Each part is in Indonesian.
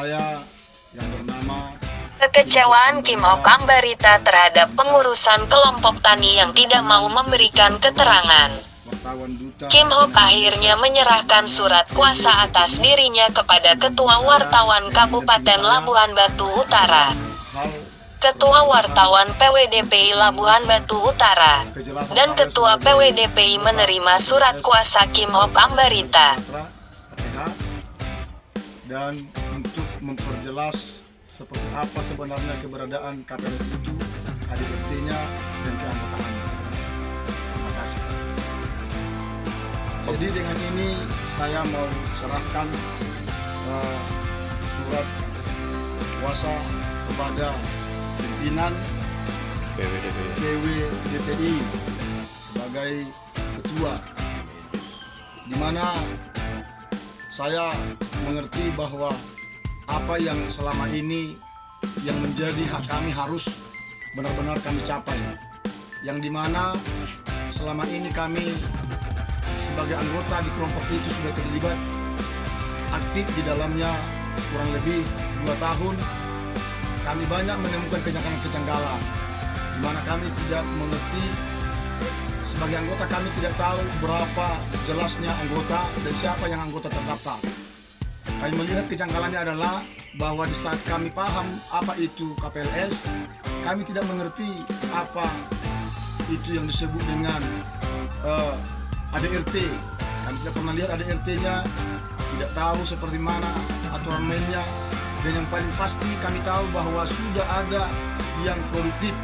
saya yang bernama Kekecewaan Kim Ok Ambarita terhadap pengurusan kelompok tani yang tidak mau memberikan keterangan. wartawan duta Kim Ok akhirnya menyerahkan surat kuasa atas dirinya kepada Ketua Wartawan Kabupaten Labuhan Batu Utara. hal Ketua Wartawan PWDPI Labuhan Batu Utara kejelasan dan saya Ketua sebagai PWDPI menerima surat kuasa Kim Ok Ambarita. KTH, dan untuk memperjelas seperti apa sebenarnya keberadaan KPLS itu, ADRT-nya dan keanggotaannya. Terima kasih. Jadi dengan ini saya mau serahkan surat kuasa kepada pimpinan PWDPI sebagai ketua, di mana saya mengerti bahwa apa yang selama ini yang menjadi hak kami harus benar-benar kami capai, yang dimana selama ini kami sebagai anggota di kelompok itu sudah terlibat aktif di dalamnya kurang lebih 2 tahun. Kami banyak menemukan kejanggalan-kejanggalan di mana kami tidak mengerti. Sebagai anggota kami tidak tahu berapa jelasnya anggota dan siapa yang anggota terdaftar. Kami melihat kejanggalannya adalah bahwa di saat kami paham apa itu KPLS, kami tidak mengerti apa itu yang disebut dengan ADRT. Kami tidak pernah lihat ADRT-nya, tidak tahu seperti mana aturan mainnya, dan yang paling pasti kami tahu bahwa sudah ada yang produktif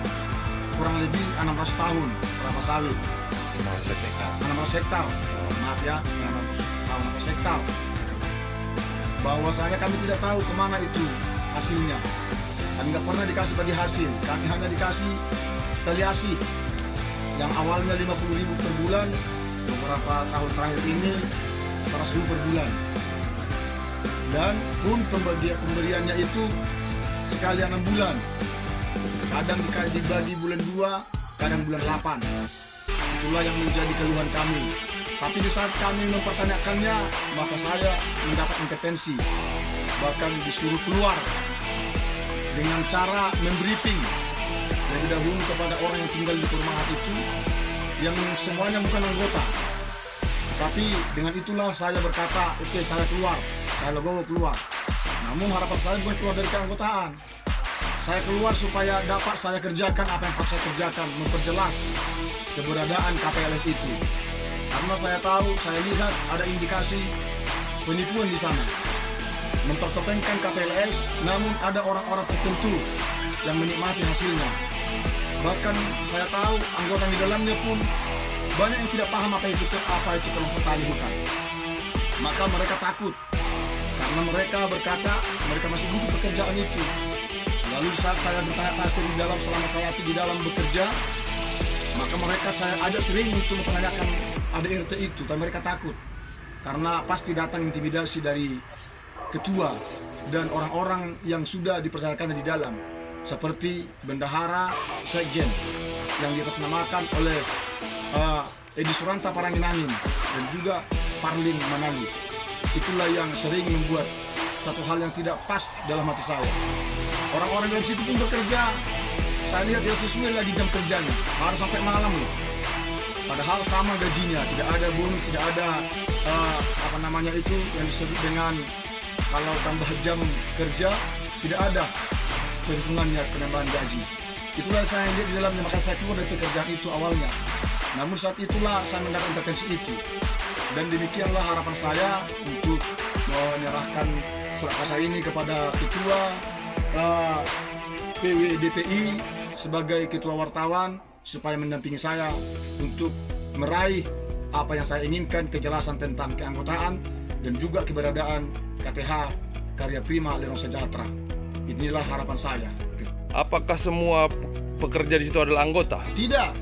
kurang lebih 600 tahun kelapa sawit. 600 hektar. Maaf ya, 600 hektar. Bahwasanya kami tidak tahu kemana itu hasilnya. Kami nggak pernah dikasih bagi hasil. Kami hanya dikasih taliasi yang awalnya 50.000 per bulan, beberapa tahun terakhir ini 100.000 per bulan. Dan pun pemberiannya itu sekali 6 bulan. Kadang dibagi bulan 2, kadang bulan 8. Itulah yang menjadi keluhan kami. Tapi di saat kami mempertanyakannya, maka saya mendapat intervensi. Bahkan disuruh keluar dengan cara membriefing dari dahulu kepada orang yang tinggal di perumahan itu, yang semuanya bukan anggota. Tapi dengan itulah saya berkata, oke, saya keluar, saya legowo keluar. Namun harapan saya bukan keluar dari keanggotaan. Saya keluar supaya dapat saya kerjakan apa yang harus saya kerjakan, memperjelas keberadaan KPLS itu. Karena saya tahu, saya lihat ada indikasi penipuan di sana. Mempertopengkan KPLS, namun ada orang-orang tertentu yang menikmati hasilnya. Bahkan saya tahu anggota di dalamnya pun banyak yang tidak paham apa itu kelompok tani hutan. Maka mereka takut, karena mereka berkata mereka masih butuh pekerjaan itu. Lalu saat saya bertanya-tanya di dalam selama saya di dalam bekerja, maka mereka saya ajak sering untuk menanyakan ADRT itu, tapi mereka takut karena pasti datang intimidasi dari ketua dan orang-orang yang sudah dipercayakan di dalam, seperti bendahara, sekjen yang diatasnamakan oleh Edi Suranta Paranginanin dan juga Parlin Manali. Itulah yang sering membuat satu hal yang tidak pas dalam hati saya. Orang-orang dari situ pun bekerja, saya lihat dia sesuai lagi jam kerjanya, harus sampai malam loh. Padahal sama gajinya, tidak ada bonus, tidak ada itu yang disebut dengan kalau tambah jam kerja, tidak ada perhitungannya penambahan gaji. Itulah saya lihat di dalamnya, maka saya keluar dari pekerjaan itu awalnya. Namun saat itulah saya mendapat intervensi itu. Dan demikianlah harapan saya untuk menyerahkan surat kuasa ini kepada Ketua PWDPI sebagai Ketua Wartawan supaya mendampingi saya untuk meraih apa yang saya inginkan, kejelasan tentang keanggotaan dan juga keberadaan KTH Karya Prima Lerong Sejahtera. Inilah harapan saya. Apakah semua pekerja di situ adalah anggota? Tidak.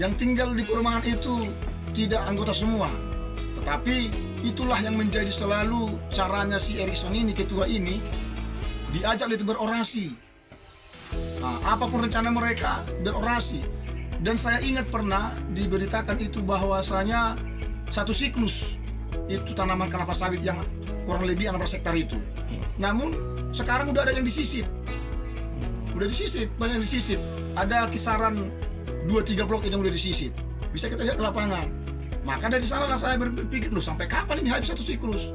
Yang tinggal di perumahan itu tidak anggota semua. Tetapi itulah yang menjadi selalu caranya si Erikson ini, ketua ini, diajak itu berorasi. Nah, apapun rencana mereka berorasi. Dan saya ingat pernah diberitakan itu bahwasanya satu siklus itu tanaman kelapa sawit yang kurang lebih 600 hektar itu namun sekarang udah ada yang disisip. Udah disisip, banyak yang disisip. Ada kisaran 2-3 blok yang udah disisip. Bisa kita lihat ke lapangan. Maka dari sana lah saya berpikir, loh sampai kapan ini habis satu siklus?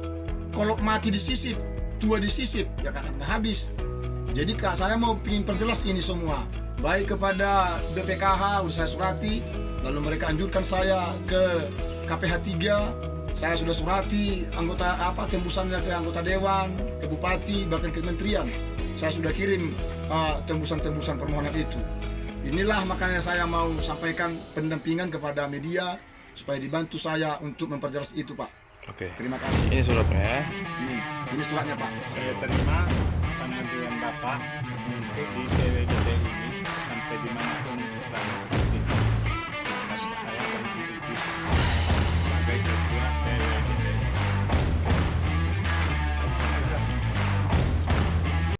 Kalau mati disisip, tua disisip, ya akan habis. Jadi Kak, saya mau ingin perjelas ini semua. Baik kepada BPKH, udah saya surati, lalu mereka anjurkan saya ke KPH 3, saya sudah surati anggota tembusannya ke anggota dewan, ke bupati, bahkan ke kementerian. Saya sudah kirim tembusan-tembusan permohonan itu. Inilah makanya saya mau sampaikan pendampingan kepada media supaya dibantu saya untuk memperjelas itu, Pak. Oke. Terima kasih. Ini suratnya ya. Ini suratnya, Pak. Saya terima pengaduan Bapak untuk di PWDD ini sampai dimanapun berada.